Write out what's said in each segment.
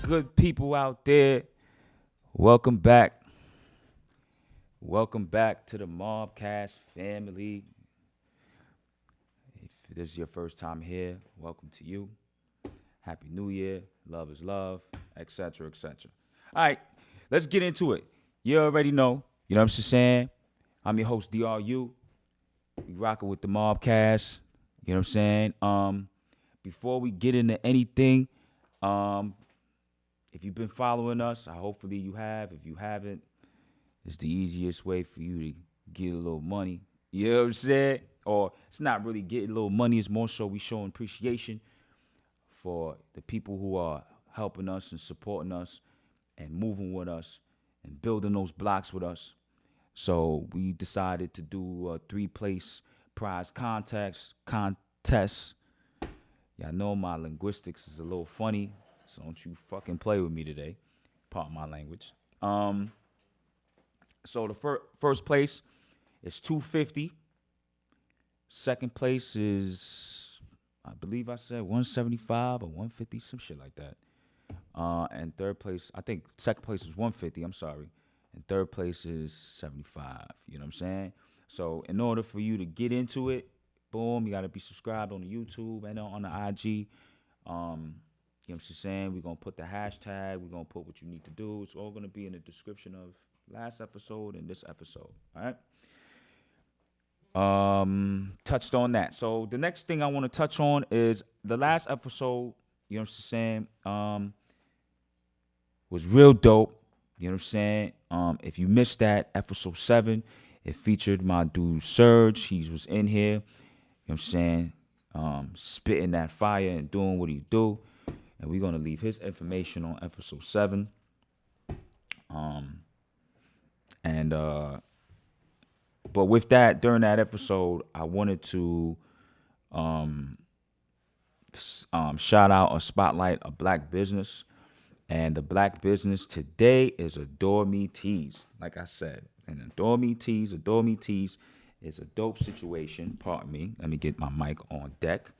Good people out there, welcome back to the Mobcast family. If this is your first time here, welcome to you. Happy New Year, love is love, etc., etc. All right, let's get into it. You already know, you know what I'm saying? I'm your host, DRU. We rocking with the Mobcast, you know what I'm saying? Before we get into anything, if you've been following us, hopefully you have. If you haven't, it's the easiest way for you to get a little money. You know what I'm saying? Or it's not really getting a little money. It's more so we showing appreciation for the people who are helping us and supporting us and moving with us and building those blocks with us. So we decided to do a 3-place prize contest. Y'all know my linguistics is a little funny. So don't you fucking play with me today. Pardon my language. So the first place is $250. Second place is, I believe I said $175 or $150, some shit like that. And third place, I think second place is $150. I'm sorry. And third place is $75. You know what I'm saying? So in order for you to get into it, boom, you got to be subscribed on the YouTube and on the IG. You know what I'm saying? We're going to put the hashtag. We're going to put what you need to do. It's all going to be in the description of last episode and this episode. All right? Touched on that. So the next thing I want to touch on is the last episode, you know what I'm saying, was real dope. You know what I'm saying? If you missed that, episode 7, it featured my dude Serge. He was in here. You know what I'm saying? Spitting that fire and doing what he do. And we're going to leave his information on episode 7. But with that, during that episode, I wanted to shout out or spotlight a black business. And the black business today is Adore Me Tees, like I said. And Adore Me Tees is a dope situation. Pardon me. Let me get my mic on deck.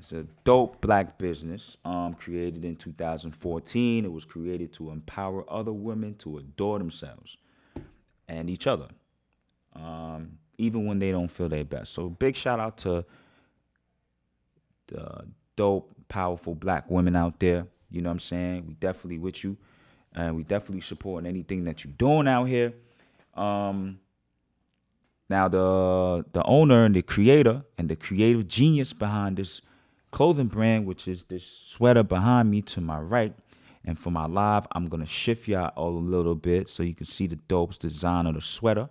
It's a dope black business created in 2014. It was created to empower other women to adore themselves and each other, even when they don't feel their best. So big shout out to the dope, powerful black women out there. You know what I'm saying? We definitely with you, and we definitely supporting anything that you're doing out here. Now, the owner and the creator and the creative genius behind this clothing brand, which is this sweater behind me to my right. And for my live, I'm going to shift y'all a little bit so you can see the dope design of the sweater.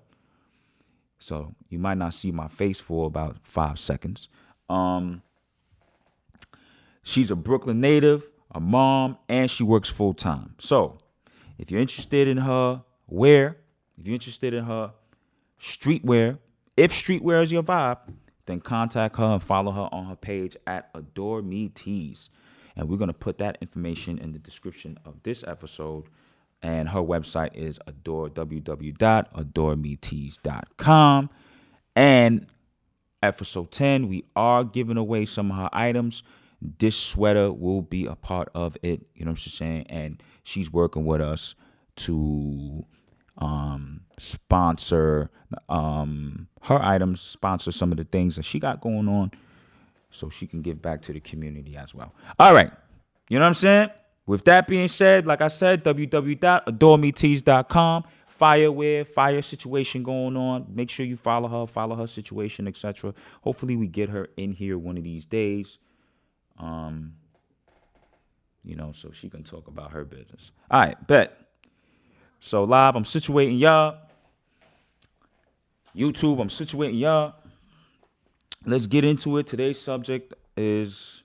So you might not see my face for about 5 seconds. She's a Brooklyn native, a mom, and she works full time. So if you're interested in her wear, if you're interested in her streetwear, if streetwear is your vibe, then contact her and follow her on her page at Adore Me Tees. And we're going to put that information in the description of this episode. And her website is www.adoremetees.com. And episode 10, we are giving away some of her items. This sweater will be a part of it. You know what I'm saying? And she's working with us to sponsor her items, sponsor some of the things that she got going on so she can give back to the community as well. All right. You know what I'm saying? With that being said, like I said, www.adoremetees.com. Fire situation going on. Make sure you follow her situation, etc. Hopefully we get her in here one of these days. So she can talk about her business. All right, bet. So live, I'm situating y'all. YouTube, I'm situating y'all. Let's get into it. Today's subject is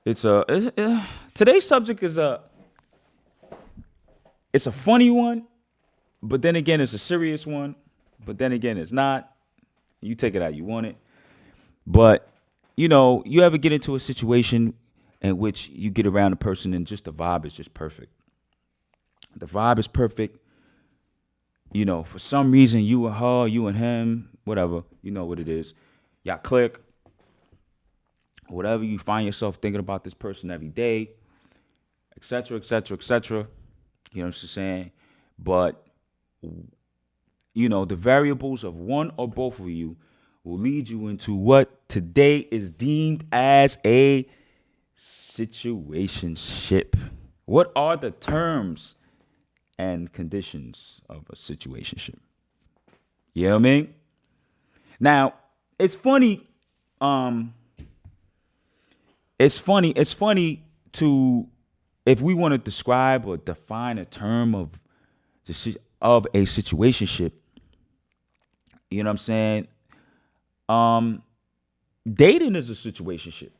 today's subject is it's a funny one, but then again it's a serious one, but then again it's not. You take it how you want it. But you ever get into a situation in which you get around a person and just the vibe is just perfect. The vibe is perfect. For some reason, you and her, you and him, whatever, you know what it is. Y'all click. Whatever, you find yourself thinking about this person every day, et cetera, et cetera, et cetera. You know what I'm saying? But, the variables of one or both of you will lead you into what today is deemed as a situationship. What are the terms and conditions of a situationship? You know what I mean? Now, it's funny. It's funny to, if we want to describe or define a term of a situationship. You know what I'm saying? Dating is a situationship.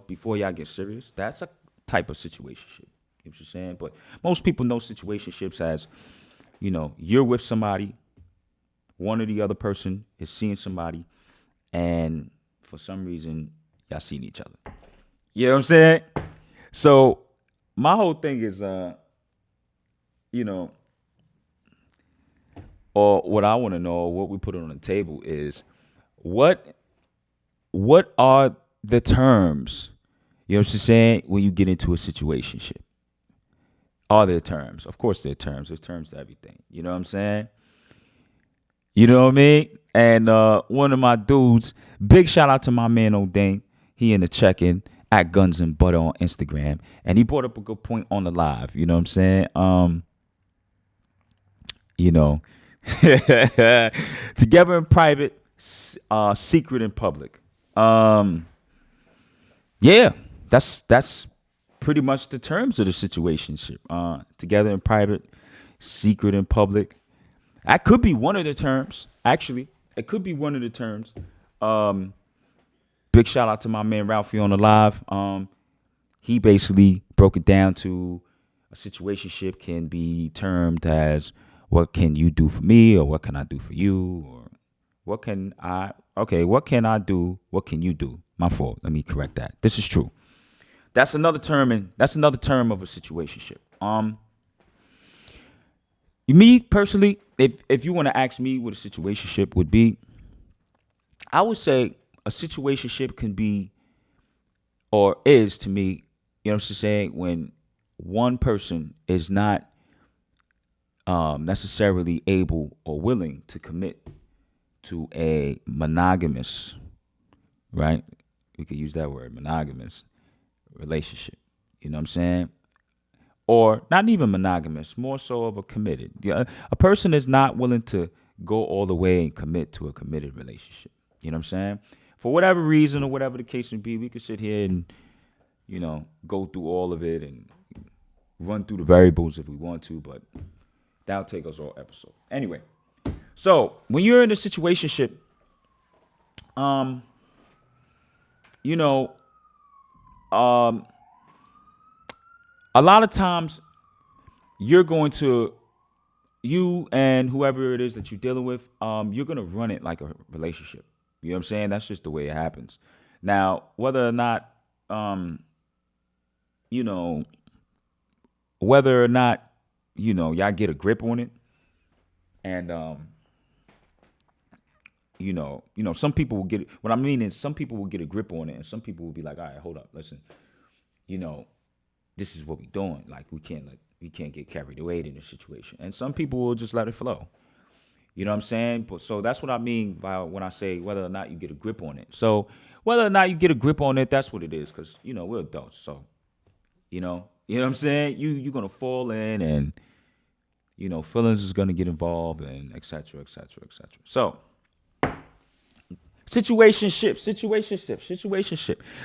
Before y'all get serious, that's a type of situationship. You know what I'm saying? But most people know situationships as, you're with somebody, one or the other person is seeing somebody, and for some reason, y'all seeing each other. You know what I'm saying? So my whole thing is, or what I want to know, what we put on the table is, what are the terms, you know what I'm saying, when you get into a situationship? Are there terms? Of course there are terms. There's terms to everything. You know what I'm saying? You know what I mean? And one of my dudes, big shout out to my man O'Dane. He in the check-in at Guns and Butter on Instagram. And he brought up a good point on the live. You know what I'm saying? Together in private, secret in public. Yeah, that's pretty much the terms of the situationship. Together in private, secret in public. That could be one of the terms. Actually, it could be one of the terms. Big shout out to my man Ralphie on the live. He basically broke it down to a situationship can be termed as, what can you do for me, or what can I do for you, or what can I do, what can you do? My fault. Let me correct that. This is true. That's another term, and that's another term of a situationship. Me personally, if you want to ask me what a situationship would be, I would say a situationship can be, or is to me, you know what I'm saying, when one person is not necessarily able or willing to commit to a monogamous, right? We could use that word, monogamous relationship. You know what I'm saying? Or not even monogamous, more so of a committed. Yeah, a person is not willing to go all the way and commit to a committed relationship. You know what I'm saying? For whatever reason or whatever the case may be, we could sit here and, go through all of it and run through the variables if we want to, but that'll take us all episode. Anyway, so when you're in a situationship, a lot of times you're going to, you and whoever it is that you're dealing with, you're going to run it like a relationship. You know what I'm saying? That's just the way it happens. Now, whether or not, y'all get a grip on it, and some people will get it. What I mean is, some people will get a grip on it, and some people will be like, all right, hold up, listen, this is what we're doing. Like, we can't get carried away in this situation. And some people will just let it flow. You know what I'm saying? But so that's what I mean by when I say whether or not you get a grip on it. So whether or not you get a grip on it, that's what it is. Because, we're adults. So, you know what I'm saying? You're going to fall in, and, feelings is going to get involved, and et cetera, et cetera, et cetera. So situationship.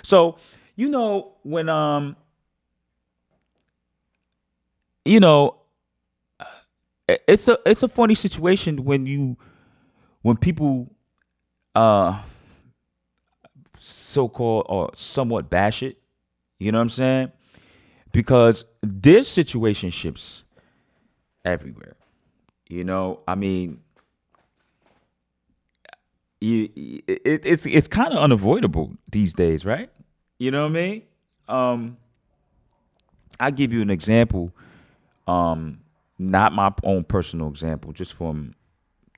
So, when, you know, it's a funny situation when people uh so called or somewhat bash it. You know what I'm saying? Because there's situationships everywhere. I mean, it's kind of unavoidable these days, right? You know what I mean? Um, I give you an example, um, not my own personal example, just from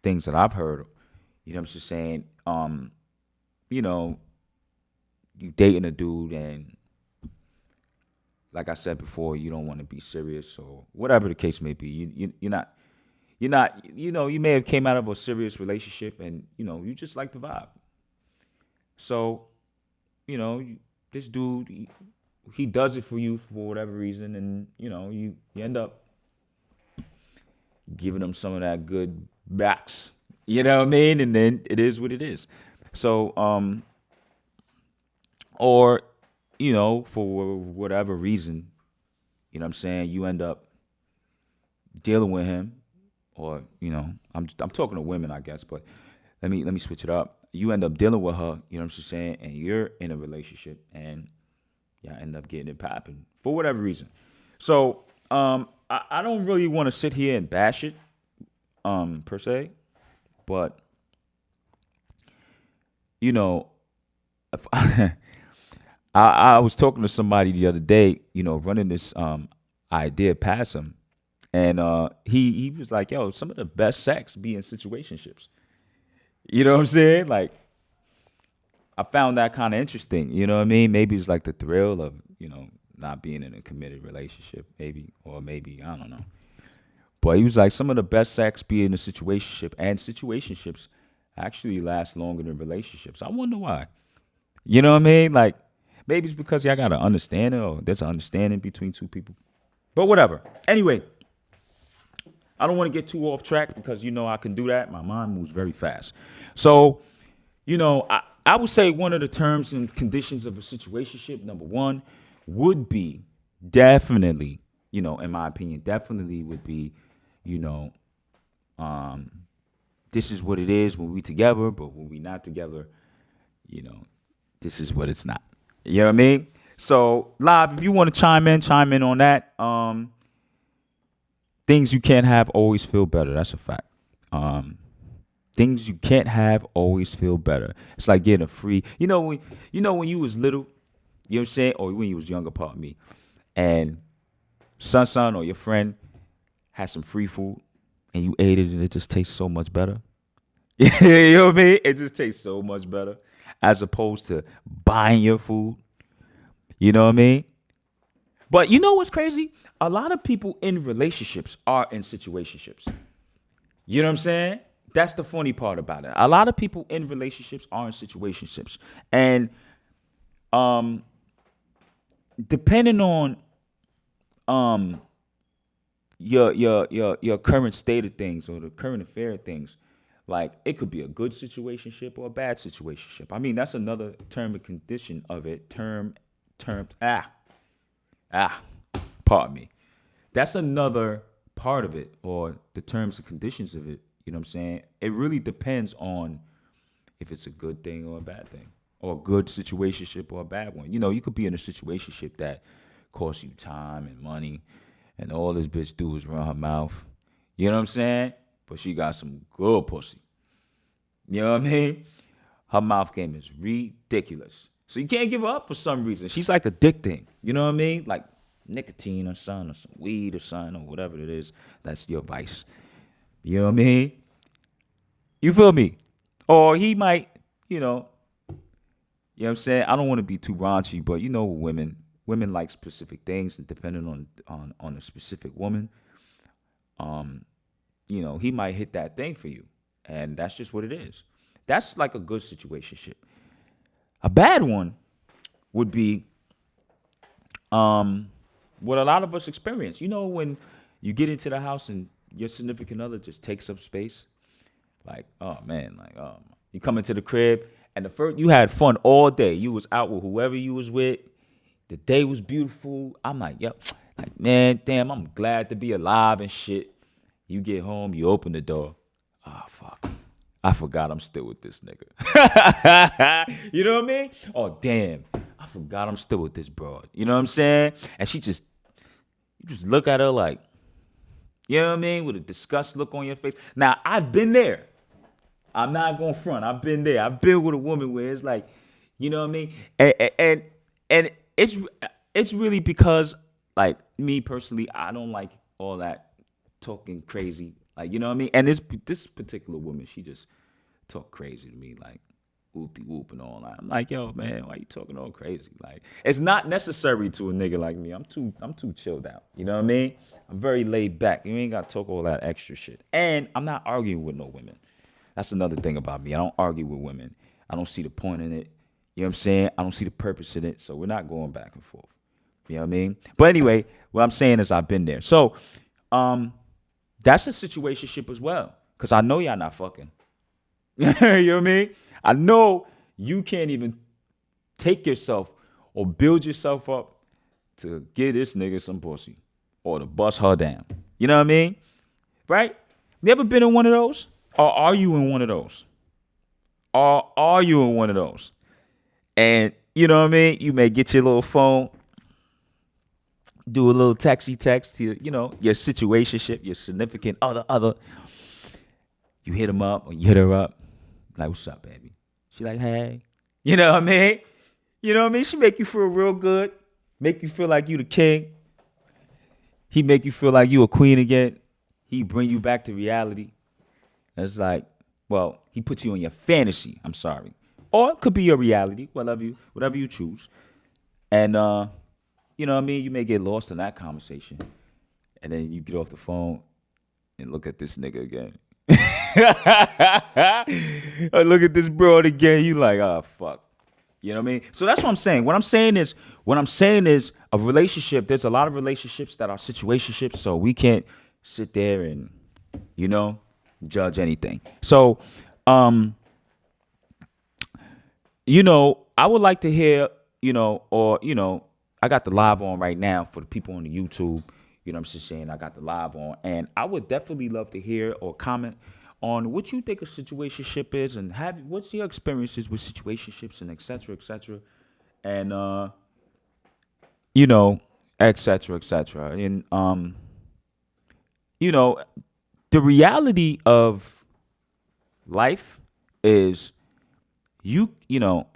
things that I've heard. I'm just saying, you know, you dating a dude, and like I said before, you don't want to be serious or whatever the case may be. You're not, you may have came out of a serious relationship, and you just like the vibe. So this dude, he does it for you for whatever reason, and you end up giving him some of that good backs. You know what I mean? And then it is what it is. So or for whatever reason, what I'm saying, you end up dealing with him, or I'm talking to women, I guess, but let me switch it up. You end up dealing with her, you know what I'm saying, and you're in a relationship, and y'all end up getting it popping for whatever reason. So I don't really want to sit here and bash it, per se, but if I was talking to somebody the other day, running this idea past him, and he was like, "Yo, some of the best sex be in situationships." You know what I'm saying? Like, I found that kind of interesting. You know what I mean? Maybe it's like the thrill of not being in a committed relationship, maybe, or maybe I don't know. But he was like, some of the best sex be in a situationship, and situationships actually last longer than relationships. I wonder why. You know what I mean? Like, maybe it's because y'all got an understanding, or there's an understanding between two people. But whatever. Anyway, I don't want to get too off track, because I can do that. My mind moves very fast. So, I would say one of the terms and conditions of a situationship, number one, would be definitely, in my opinion, definitely would be, you know, um, this is what it is when we together, but when we not together, you know, this is what it's not. You know what I mean? So, live, if you want to chime in on that. Things you can't have always feel better. That's a fact. Um, things you can't have always feel better. It's like getting a free. When you was little, you know what I'm saying, or when you was younger, pardon me, and son or your friend had some free food, and you ate it, and it just tastes so much better. You know what I mean? It just tastes so much better as opposed to buying your food. You know what I mean? But you know what's crazy? A lot of people in relationships are in situationships. You know what I'm saying? That's the funny part about it. A lot of people in relationships are in situationships. And um depending on um your current state of things, or the current affair of things, like, it could be a good situationship or a bad situationship. I mean, that's another term and condition of it. Term ah pardon me. That's another part of it, or the terms and conditions of it. You know what I'm saying? It really depends on if it's a good thing or a bad thing, or a good situationship or a bad one. You could be in a situationship that costs you time and money, and all this bitch do is run her mouth. You know what I'm saying? But she got some good pussy. You know what I mean? Her mouth game is ridiculous. So you can't give her up for some reason. She's like addicting. You know what I mean? Like nicotine or something, or some weed or something, or whatever it is. That's your vice. You know what I mean? You feel me? Or he might, you know what I'm saying? I don't want to be too raunchy, but women like specific things, and depending on a specific woman, um, he might hit that thing for you. And that's just what it is. That's like a good situationship. A bad one would be what a lot of us experience. When you get into the house and your significant other just takes up space, like, oh man, like, you come into the crib, and the first, you had fun all day. You was out with whoever you was with. The day was beautiful. I'm like, yep, Like, man, damn, I'm glad to be alive and shit. You get home, you open the door. Ah, fuck. I forgot I'm still with this nigga. You know what I mean? Oh, damn. I forgot I'm still with this broad. You know what I'm saying? And you just look at her like, you know what I mean? With a disgust look on your face. Now, I've been there. I'm not going to front. I've been there. I've been with a woman where it's like, you know what I mean? And it's really because, like, me personally, I don't like all that talking crazy. Like, you know what I mean? And this particular woman, she just talk crazy to me, like whoop and all that. I'm like, yo, man, why you talking all crazy? Like, it's not necessary to a nigga like me. I'm too chilled out. You know what I mean? I'm very laid back. You ain't got to talk all that extra shit. And I'm not arguing with no women. That's another thing about me. I don't argue with women. I don't see the point in it. You know what I'm saying? I don't see the purpose in it. So we're not going back and forth. You know what I mean? But anyway, what I'm saying is I've been there. So that's a situationship as well. Because I know y'all not fucking. You know what I mean? I know you can't even take yourself or build yourself up to give this nigga some pussy or to bust her down. You know what I mean? Right? You ever been in one of those? Or are you in one of those? Or are you in one of those? And you know what I mean? You may get your little phone, do a little texty text to, you know, your situationship, your significant other. You hit him up or you hit her up. Like, what's up, baby? She like, hey. You know what I mean? You know what I mean? She make you feel real good. Make you feel like you the king. He make you feel like you a queen again. He bring you back to reality. And it's like, well, he puts you on your fantasy. I'm sorry. Or it could be your reality, whatever you choose. And, you know what I mean? You may get lost in that conversation. And then you get off the phone and look at this nigga again. Or look at this broad again. You like, oh, fuck. You know what I mean? So that's what I'm saying. What I'm saying is a relationship. There's a lot of relationships that are situationships. So we can't sit there and, you know, judge anything. So, you know, I would like to hear, you know, or, you know, I got the live on right now for the people on the YouTube. You know what I'm just saying? I got the live on. And I would definitely love to hear or comment on what you think a situationship is and what's your experiences with situationships and et cetera, et cetera. And, you know, et cetera, et cetera. And, you know, the reality of life is you know,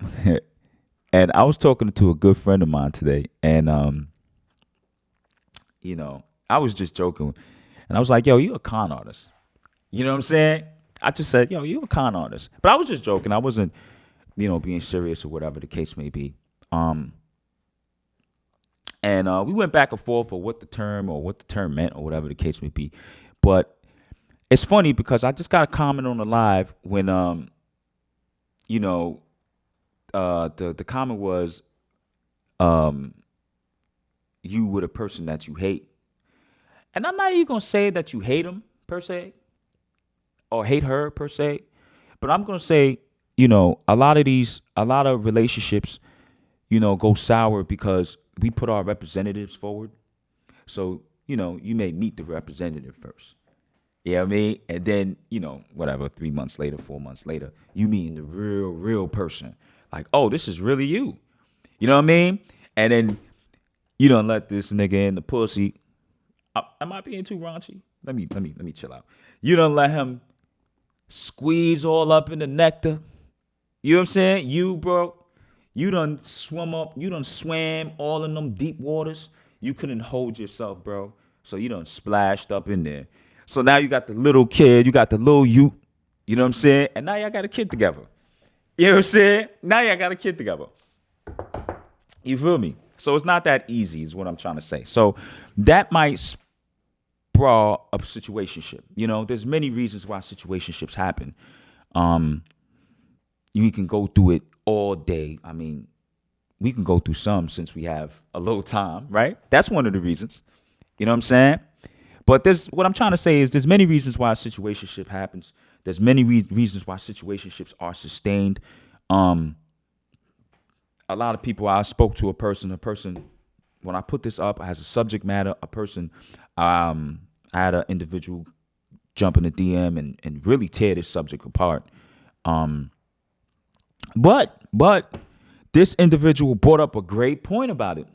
and I was talking to a good friend of mine today, and you know, I was just joking, and I was like, "Yo, you a con artist." You know what I'm saying? I just said, "Yo, you a con artist," but I was just joking. I wasn't, you know, being serious or whatever the case may be. And we went back and forth for what the term meant or whatever the case may be. But it's funny because I just got a comment on the live when you know, the comment was, you with a person that you hate. And I'm not even going to say that you hate him, per se, or hate her, per se. But I'm going to say, you know, a lot of relationships, you know, go sour because we put our representatives forward. So, you know, you may meet the representative first. You know what I mean? And then, you know, whatever, 3 months later, 4 months later, you meeting the real person. Like, oh, this is really you. You know what I mean? And then you don't let this nigga in the pussy. Am I being too raunchy? Let me chill out. You don't let him squeeze all up in the nectar. You know what I'm saying? You, bro, you done swam all in them deep waters. You couldn't hold yourself, bro. So you done splashed up in there. So now you got the little kid, you got the little you know what I'm saying? And now y'all got a kid together. You know what I'm saying? Now y'all got a kid together. You feel me? So it's not that easy is what I'm trying to say. So that might sprawl a situationship. You know, there's many reasons why situationships happen. You can go through it all day. I mean, we can go through some since we have a little time, right? That's one of the reasons. You know what I'm saying? But what I'm trying to say is there's many reasons why a situationship happens. There's many reasons why situationships are sustained. A lot of people, I spoke to a person when I put this up as a subject matter, a person, I had an individual jump in the DM and really tear this subject apart. But this individual brought up a great point about it.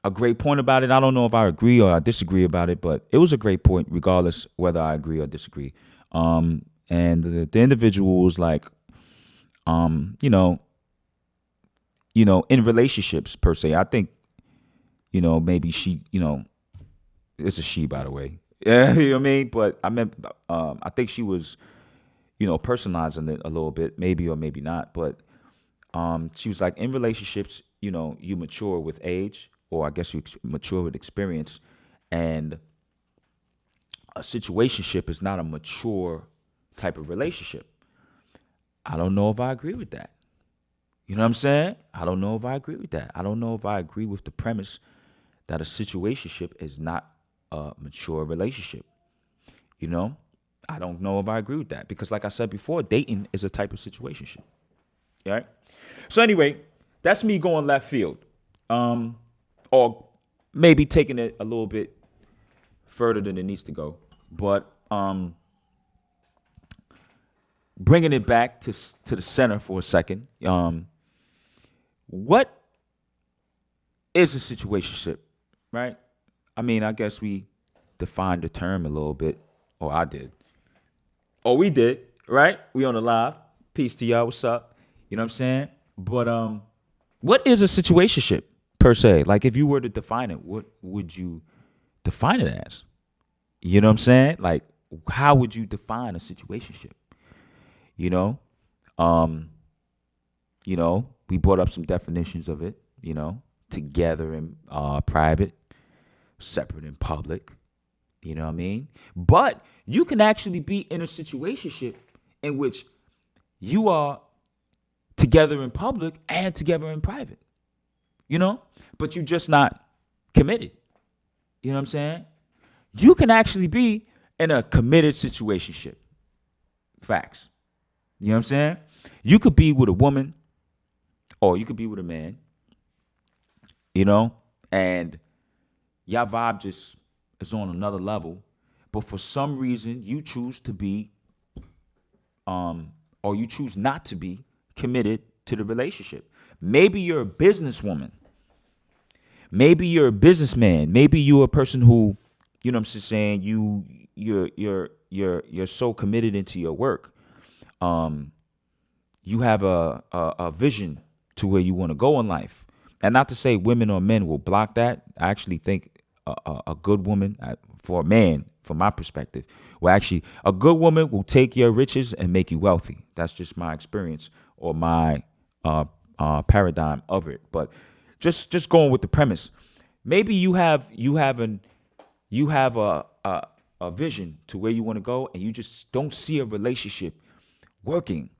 A great point about it. I don't know if I agree or I disagree about it, but it was a great point, regardless whether I agree or disagree. And the individual was like, in relationships per se, I think, maybe she, it's a she, by the way. Yeah, you know what I mean? But I think she was, personalizing it a little bit, maybe or maybe not. But she was like, in relationships, you mature with age, or I guess you mature with experience, and a situationship is not a mature type of relationship. I don't know if I agree with that. You know what I'm saying? I don't know if I agree with that. I don't know if I agree with the premise that a situationship is not a mature relationship. I don't know if I agree with that, because like I said before, dating is a type of situationship. All right? So anyway, that's me going left field. Or maybe taking it a little bit further than it needs to go. But bringing it back to the center for a second. What is a situationship, right? I mean, I guess we defined the term a little bit, or I did. Or we did, right? We on the live. Peace to y'all. What's up? You know what I'm saying? But what is a situationship per se? Like, if you were to define it, what would you define it as? You know what I'm saying? Like, how would you define a situationship? We brought up some definitions of it, together in private, separate in public. You know what I mean? But you can actually be in a situationship in which you are together in public and together in private. But you're just not committed. You know what I'm saying? You can actually be in a committed situationship. Facts. You know what I'm saying? You could be with a woman, or you could be with a man, and your vibe just is on another level. But for some reason, you choose to be, or you choose not to be committed to the relationship. Maybe you're a businesswoman. Maybe you're a businessman. Maybe you're a person who, I'm just saying, you're so committed into your work. You have a vision to where you want to go in life. And not to say women or men will block that. I actually think a good woman, for a man, from my perspective, a good woman will take your riches and make you wealthy. That's just my experience, or my paradigm of it. But just going with the premise, maybe you have a vision to where you want to go, and you just don't see a relationship working.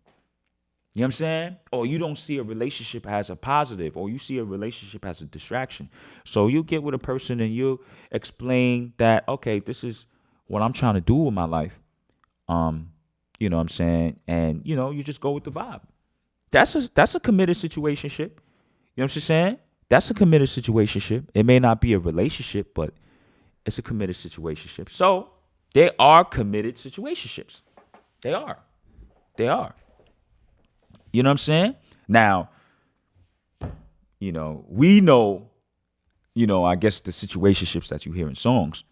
You know what I'm saying? Or you don't see a relationship as a positive, or you see a relationship as a distraction. So you get with a person and you explain that, okay, this is what I'm trying to do with my life. You know what I'm saying? And, you just go with the vibe. That's a committed situationship. You know what I'm saying? That's a committed situationship. It may not be a relationship, but it's a committed situationship. So they are committed situationships. They are. You know what I'm saying? Now, we know, I guess the situationships that you hear in songs,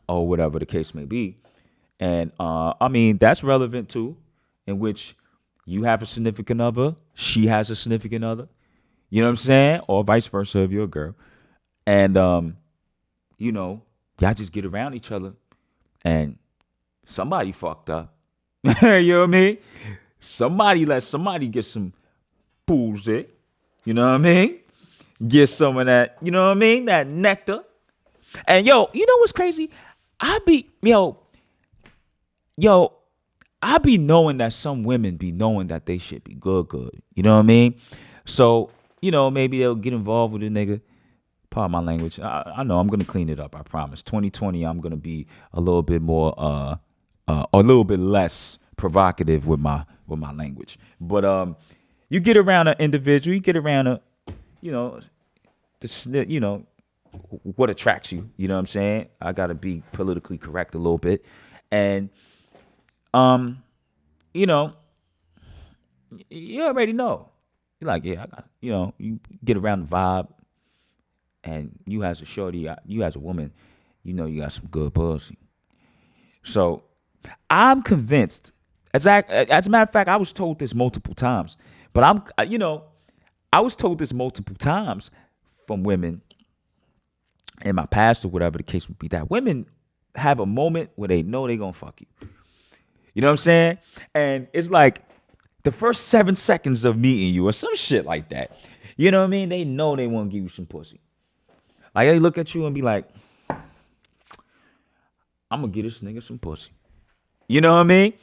or whatever the case may be. And that's relevant too, in which you have a significant other, she has a significant other. You know what I'm saying? Or vice versa if you're a girl. And y'all just get around each other, and somebody fucked up. You know what I mean? Somebody let somebody get some pools there. You know what I mean? Get some of that, that nectar. And you know what's crazy? I be knowing that some women be knowing that they should be good. You know what I mean? So, maybe they'll get involved with a nigga. Pardon my language. I know I'm gonna clean it up, I promise. 2020, I'm gonna be a little bit more a little bit less provocative with my language. But you get around an individual, you get around you know, you know, what attracts you. You know what I'm saying? I gotta be politically correct a little bit, and you know, you already know. You're like, yeah, I got. You know, you get around the vibe, and you as a shorty, you as a woman, you know, you got some good pussy. So I'm convinced. As a matter of fact, I was told this multiple times, but you know, I was told this multiple times from women in my past or whatever the case would be, that women have a moment where they know they gonna fuck you. You know what I'm saying? And it's like the first 7 seconds of meeting you or some shit like that. You know what I mean? They know they want to give you some pussy. Like they look at you and be like, I'm gonna get this nigga some pussy. You know what I mean?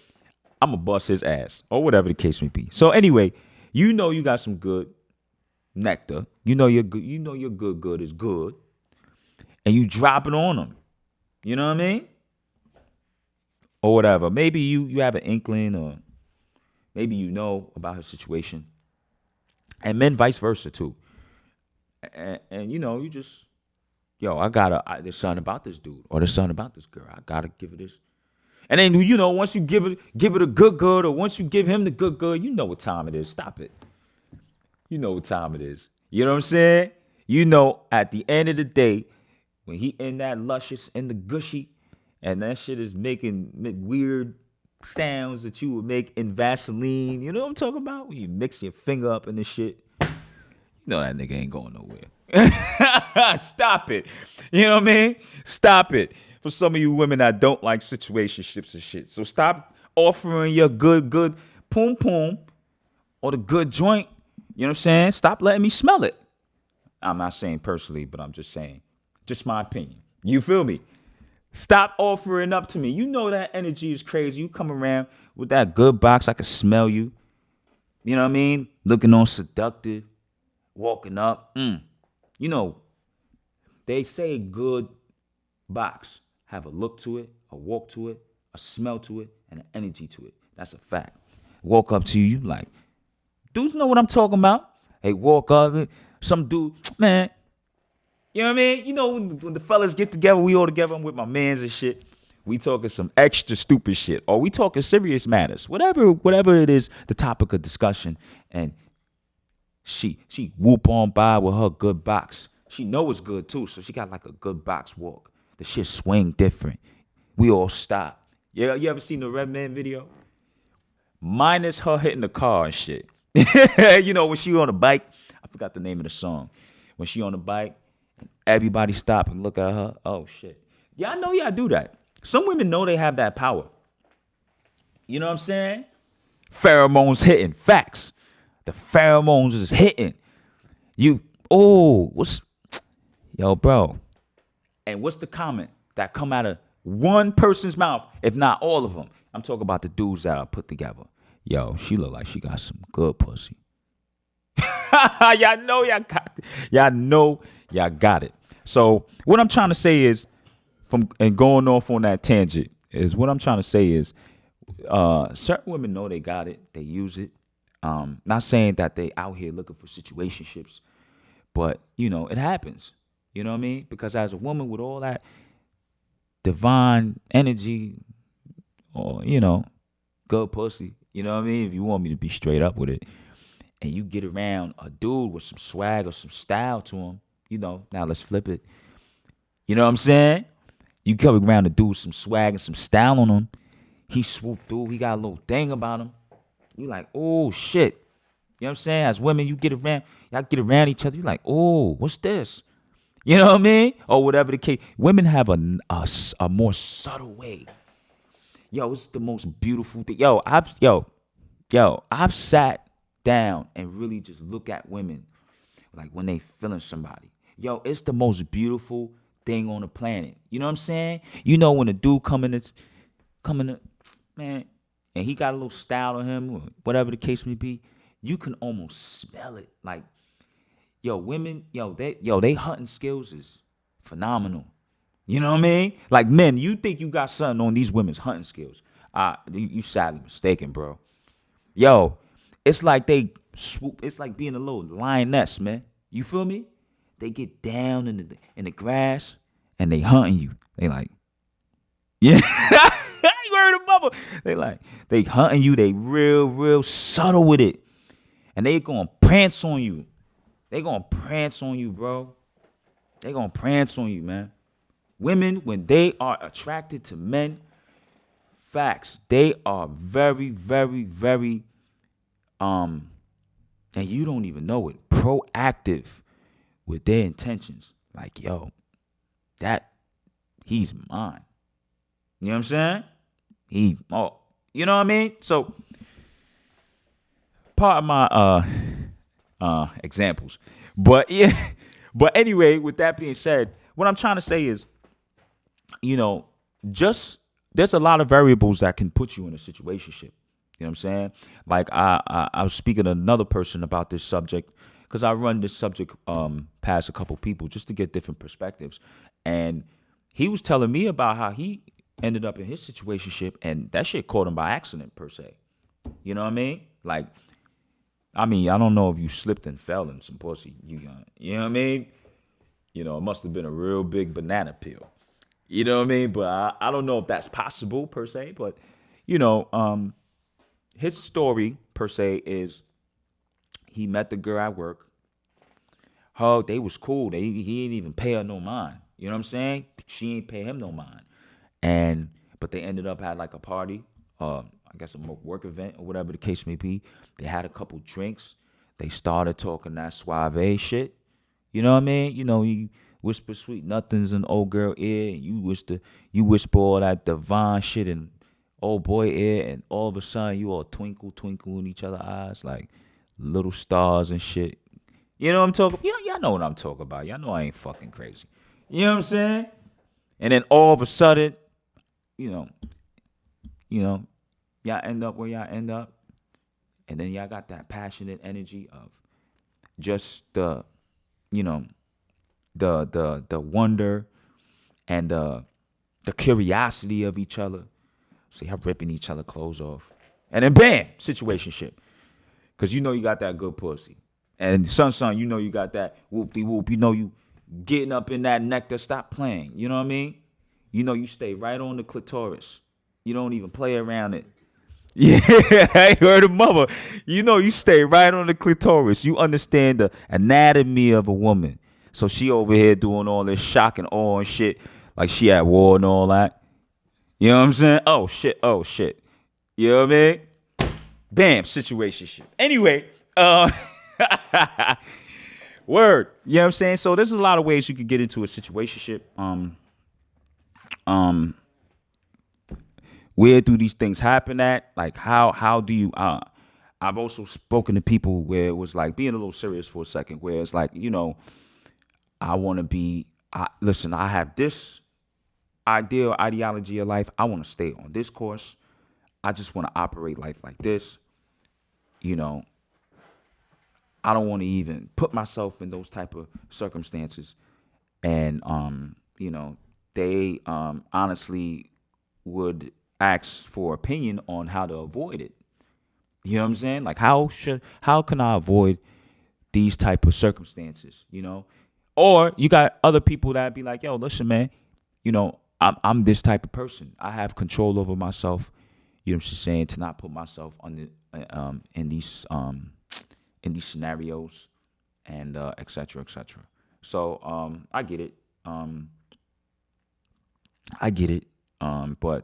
I'm gonna bust his ass or whatever the case may be. So anyway, you know you got some good nectar. You know your good. You know your good is good, and you drop it on them. You know what I mean? Or whatever. Maybe you have an inkling, or maybe you know about her situation, and men vice versa too. And you know, you just, yo, there's something about this dude or there's something about this girl. I gotta give it this. And then, you know, once you give it a good, or once you give him the good, you know what time it is. Stop it. You know what time it is. You know what I'm saying? You know, at the end of the day, when he in that luscious and the gushy, and that shit is making weird sounds that you would make in Vaseline. You know what I'm talking about? When you mix your finger up in this shit. You know that nigga ain't going nowhere. Stop it. You know what I mean? Stop it. For some of you women that don't like situationships and shit. So stop offering your good poom poom or the good joint. You know what I'm saying? Stop letting me smell it. I'm not saying personally, but I'm just saying. Just my opinion. You feel me? Stop offering up to me. You know that energy is crazy. You come around with that good box. I can smell you. You know what I mean? Looking all seductive. Walking up. You know, they say good box have a look to it, a walk to it, a smell to it, and an energy to it. That's a fact. Walk up to you like, dudes know what I'm talking about. Hey, walk up, some dude, man. You know what I mean? You know, when the fellas get together, we all together, I'm with my mans and shit. We talking some extra stupid shit, or we talking serious matters. Whatever it is, the topic of discussion. And she whoop on by with her good box. She know it's good too, so she got like a good box walk. The shit swing different. We all stop. Yeah, you ever seen the Red Man video? Minus her hitting the car and shit. You know, when she on a bike, I forgot the name of the song. When she on the bike, and everybody stop and look at her. Oh shit. Yeah, I know y'all do that. Some women know they have that power. You know what I'm saying? Pheromones hitting. Facts. The pheromones is hitting. Yo, bro. And what's the comment that come out of one person's mouth, if not all of them? I'm talking about the dudes that are put together. Yo, she look like she got some good pussy. Y'all know y'all got it. Y'all know y'all got it. So what I'm trying to say is, and going off on that tangent, is what I'm trying to say is, certain women know they got it. They use it. Not saying that they out here looking for situationships, but, you know, it happens. You know what I mean? Because as a woman with all that divine energy, or, you know, good pussy, you know what I mean? If you want me to be straight up with it, and you get around a dude with some swag or some style to him, you know, now let's flip it. You know what I'm saying? You come around a dude with some swag and some style on him, he swooped through, he got a little thing about him. You like, oh, shit. You know what I'm saying? As women, y'all get around each other, you like, oh, what's this? You know what I mean? Or whatever the case. Women have a more subtle way. Yo, it's the most beautiful thing. I've sat down and really just look at women like when they feeling somebody. Yo, it's the most beautiful thing on the planet. You know what I'm saying? You know when a dude coming to, man, and he got a little style on him, or whatever the case may be, you can almost smell it. Like, yo, women, they hunting skills is phenomenal. You know what I mean? Like, men, you think you got something on these women's hunting skills. You sadly mistaken, bro. Yo, it's like they swoop. It's like being a little lioness, man. You feel me? They get down in the grass and they hunting you. They like, yeah. You heard of mama. They hunting you. They real subtle with it. And they gonna prance on you. They gonna prance on you, bro. They gonna prance on you, man. Women, when they are attracted to men, facts, they are very, very, and you don't even know it, proactive with their intentions. Like, yo, he's mine. You know what I'm saying? You know what I mean? So, part of my examples. But yeah, but anyway, with that being said, what I'm trying to say is, just there's a lot of variables that can put you in a situationship. You know what I'm saying? Like I was speaking to another person about this subject because I run this subject past a couple people just to get different perspectives. And he was telling me about how he ended up in his situationship and that shit caught him by accident per se. You know what I mean? Like, I don't know if you slipped and fell in some pussy. You know what I mean? It must have been a real big banana peel. You know what I mean? But I don't know if that's possible per se. But, his story per se is he met the girl at work. They was cool. He didn't even pay her no mind. You know what I'm saying? She ain't pay him no mind. But they ended up at like a party, I guess a work event or whatever the case may be. They had a couple drinks. They started talking that suave shit. You know what I mean? You whisper sweet nothings in old girl ear. You whisper all that divine shit in old boy ear, and all of a sudden you all twinkle in each other's eyes like little stars and shit. You know what I'm talking about? Y'all know what I'm talking about. Y'all know I ain't fucking crazy. You know what I'm saying? And then all of a sudden, y'all end up where y'all end up. And then y'all got that passionate energy of just the wonder and the curiosity of each other. So y'all ripping each other clothes off. And then bam, situationship. Because you got that good pussy. And son, you got that whoop-de-whoop. You getting up in that nectar, stop playing. You know what I mean? You stay right on the clitoris. You don't even play around it. Yeah, I heard of mother. You stay right on the clitoris. You understand the anatomy of a woman. So she over here doing all this shock and awe and shit. Like she at war and all that. You know what I'm saying? Oh, shit. You know what I mean? Bam, situationship. Anyway, word. You know what I'm saying? So there's a lot of ways you could get into a situationship. Where do these things happen at? Like how do you I've also spoken to people where it was like being a little serious for a second, where it's like, I want to be listen, I have this ideology of life. I want to stay on this course. I just want to operate life like this. I don't want to even put myself in those type of circumstances. And they honestly would ask for opinion on how to avoid it. You know what I'm saying? Like how can I avoid these type of circumstances? Or you got other people that be like, yo, listen, man, I'm this type of person. I have control over myself. You know what I'm saying? To not put myself on the in these scenarios and et cetera, et cetera. So I get it. But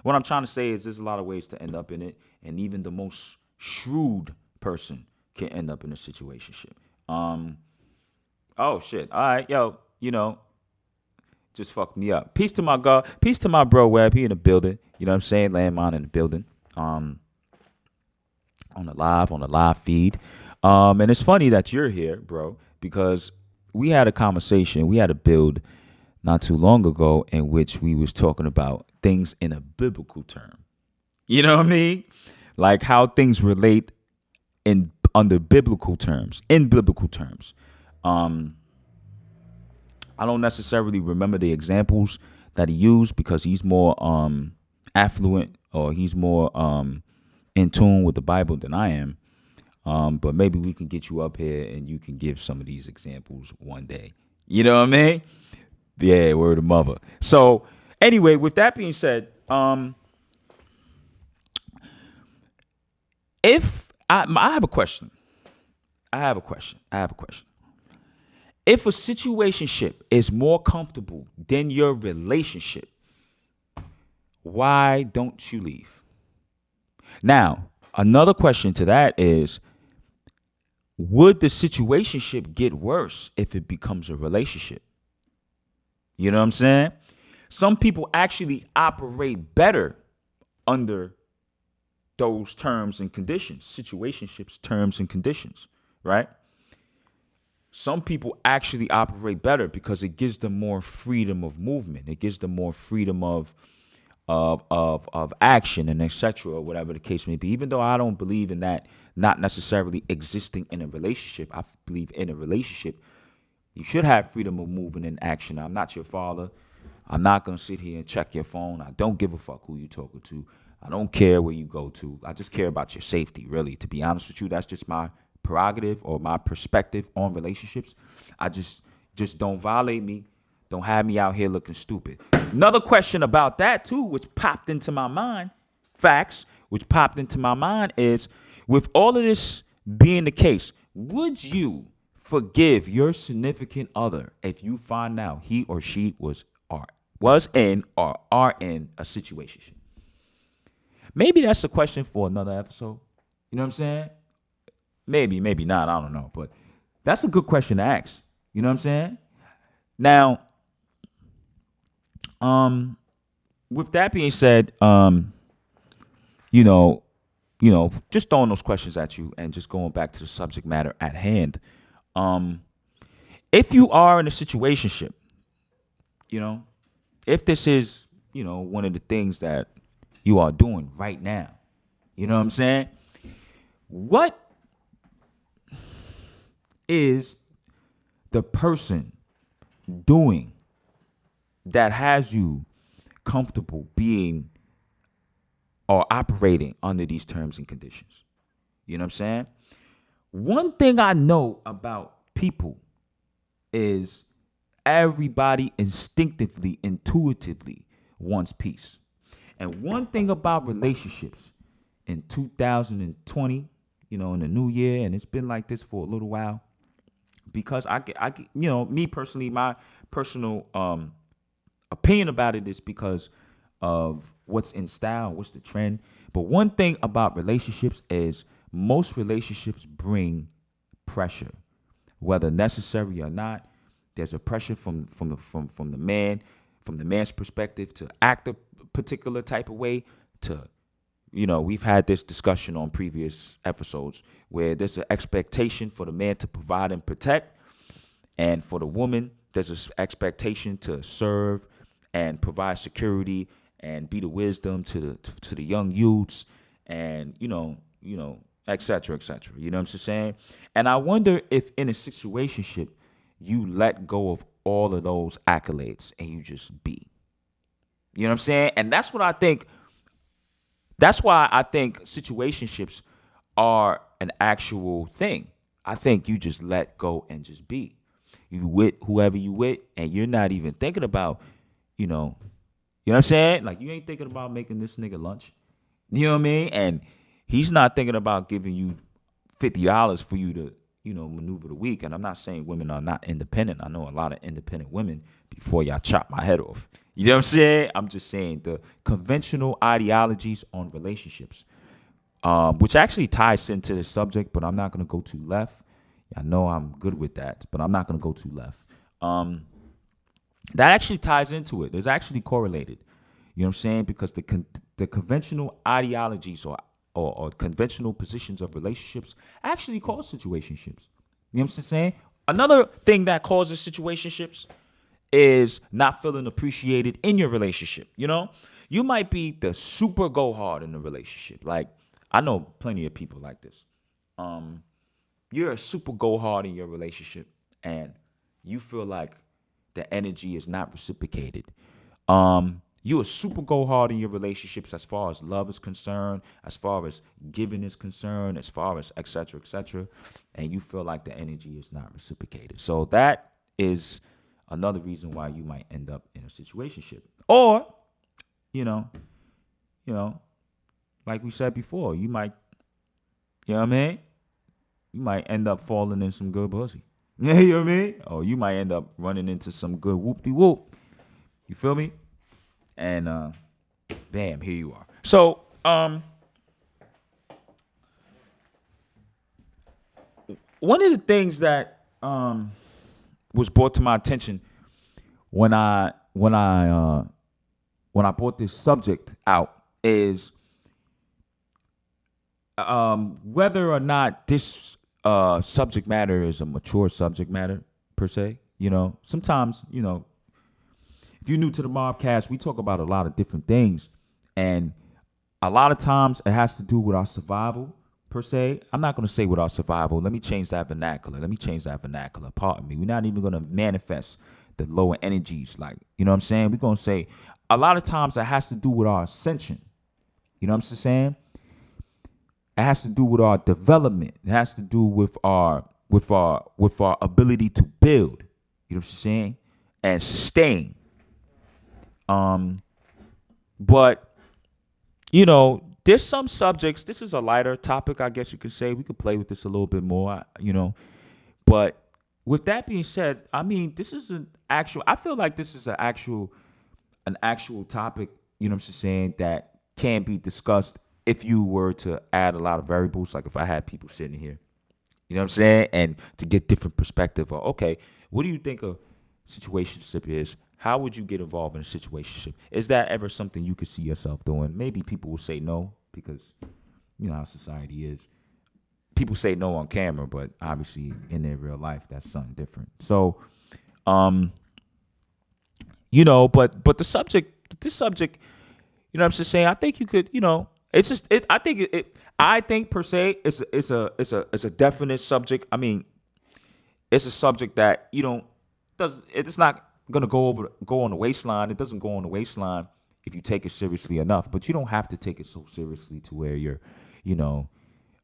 what I'm trying to say is there's a lot of ways to end up in it, and even the most shrewd person can end up in a situationship. Oh shit. All right, yo, just fucked me up. Peace to my God. Peace to my bro Web. He in the building. You know what I'm saying? Landmine in the building. On the live feed. And it's funny that you're here, bro, because we had a conversation. We had a build not too long ago in which we was talking about things in a biblical term. You know what I mean? Like how things relate under biblical terms, in biblical terms. I don't necessarily remember the examples that he used because he's more affluent or he's more in tune with the Bible than I am. But maybe we can get you up here and you can give some of these examples one day. You know what I mean? Yeah, word of mother. So anyway, with that being said, if I have a question. I have a question. If a situationship is more comfortable than your relationship, why don't you leave? Now, another question to that is, would the situationship get worse if it becomes a relationship? You know what I'm saying? Some people actually operate better under those terms and conditions, situationships, terms and conditions, right? Some people actually operate better because it gives them more freedom of movement. It gives them more freedom of action and etc. or whatever the case may be. Even though I don't believe in that not necessarily existing in a relationship, I believe in a relationship you should have freedom of movement and action. I'm not your father. I'm not gonna sit here and check your phone. I don't give a fuck who you talking to. I don't care where you go to. I just care about your safety, really. To be honest with you, that's just my prerogative or my perspective on relationships. I just don't violate me. Don't have me out here looking stupid. Another question about that too, which popped into my mind, which popped into my mind is, with all of this being the case, would you forgive your significant other if you find out he or she was in or are in a situation? Maybe that's a question for another episode. You know what I'm saying? Maybe not. I don't know. But that's a good question to ask. You know what I'm saying? Now, with that being said, just throwing those questions at you and just going back to the subject matter at hand. If you are in a situationship, if this is, one of the things that you are doing right now, you know what I'm saying? What is the person doing that has you comfortable being or operating under these terms and conditions? You know what I'm saying? One thing I know about people is everybody intuitively wants peace. And one thing about relationships in 2020, in the new year, and it's been like this for a little while, because I get, me personally, my personal opinion about it is because of what's in style, what's the trend. But one thing about relationships is most relationships bring pressure, whether necessary or not. There's a pressure from the man, from the man's perspective, to act a particular type of way. To, we've had this discussion on previous episodes where there's an expectation for the man to provide and protect, and for the woman there's an expectation to serve and provide security and be the wisdom to the young youths, and et cetera, et cetera. You know what I'm saying? And I wonder if in a situationship you let go of all of those accolades and you just be. You know what I'm saying? And that's what I think. That's why I think situationships are an actual thing. I think you just let go and just be. You with whoever you with, and you're not even thinking about, you know what I'm saying? Like, you ain't thinking about making this nigga lunch. You know what I mean? And he's not thinking about giving you $50 for you to, maneuver the week. And I'm not saying women are not independent. I know a lot of independent women before y'all chop my head off. You know what I'm saying? I'm just saying the conventional ideologies on relationships, which actually ties into the subject, but I'm not going to go too left. I know I'm good with that, but I'm not going to go too left. That actually ties into it. It's actually correlated. You know what I'm saying? Because the conventional ideologies or conventional positions of relationships actually cause situationships. You know what I'm saying? Another thing that causes situationships is not feeling appreciated in your relationship. You might be the super go hard in the relationship. Like, I know plenty of people like this. You're a super go hard in your relationship, and you feel like the energy is not reciprocated. You are super go hard in your relationships as far as love is concerned, as far as giving is concerned, as far as et cetera, and you feel like the energy is not reciprocated. So that is another reason why you might end up in a situationship. Or, you know, you know, like we said before, you might, you know what I mean? You might end up falling in some good pussy. You know what I mean? Or you might end up running into some good whoop-de-whoop. You feel me? And bam, here you are. So, one of the things that was brought to my attention when I brought this subject out is whether or not this subject matter is a mature subject matter per se. Sometimes, if you're new to the Mobcast, we talk about a lot of different things, and a lot of times it has to do with our survival per se. I'm not going to say with our survival. Let me change that vernacular. Pardon me. We're not even going to manifest the lower energies. Like, you know what I'm saying? We're going to say a lot of times it has to do with our ascension. You know what I'm saying? It has to do with our development. It has to do with our ability to build. You know what I'm saying? And sustain. But there's some subjects. This is a lighter topic, I guess you could say. We could play with this a little bit more, But with that being said, I mean, this is I feel like this is an actual topic, you know what I'm saying, that can be discussed if you were to add a lot of variables. Like if I had people sitting here, you know what I'm saying, and to get different perspective. Or, okay, what do you think a situationship is? How would you get involved in a situationship? Is that ever something you could see yourself doing? Maybe people will say no because you know how society is. People say no on camera, but obviously in their real life, that's something different. So, but this subject, you know what I'm just saying? I think you could, it's just I think per se it's a definite subject. I mean, it's a subject that it's not gonna go on the waistline. It doesn't go on the waistline if you take it seriously enough. But you don't have to take it so seriously to where you're,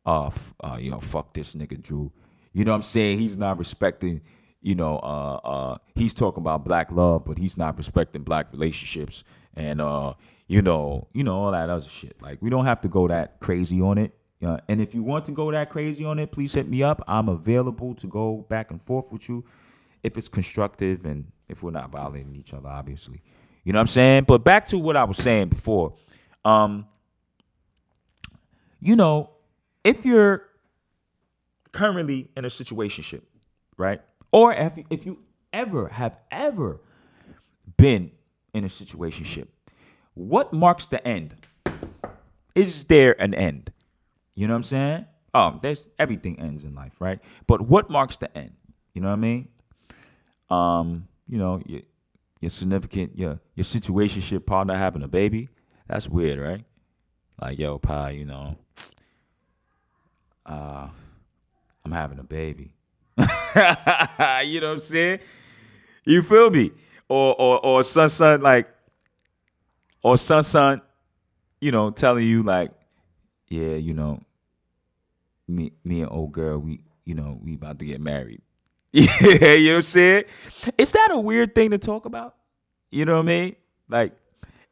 fuck this nigga Drew. You know what I'm saying? He's not respecting, he's talking about black love, but he's not respecting black relationships and all that other shit. Like, we don't have to go that crazy on it. And if you want to go that crazy on it, please hit me up. I'm available to go back and forth with you if it's constructive and if we're not violating each other, obviously. You know what I'm saying? But back to what I was saying before. If you're currently in a situationship, right? Or if you have ever been in a situationship, what marks the end? Is there an end? You know what I'm saying? There's everything ends in life, right? But what marks the end? You know what I mean? Your significant, your situationship partner having a baby. That's weird, right? Like, yo, pie, I'm having a baby. You know what I'm saying? You feel me? Or son, telling you like, yeah, me and old girl, we about to get married. Yeah, you know what I'm saying? Is that a weird thing to talk about? You know what I mean? Like,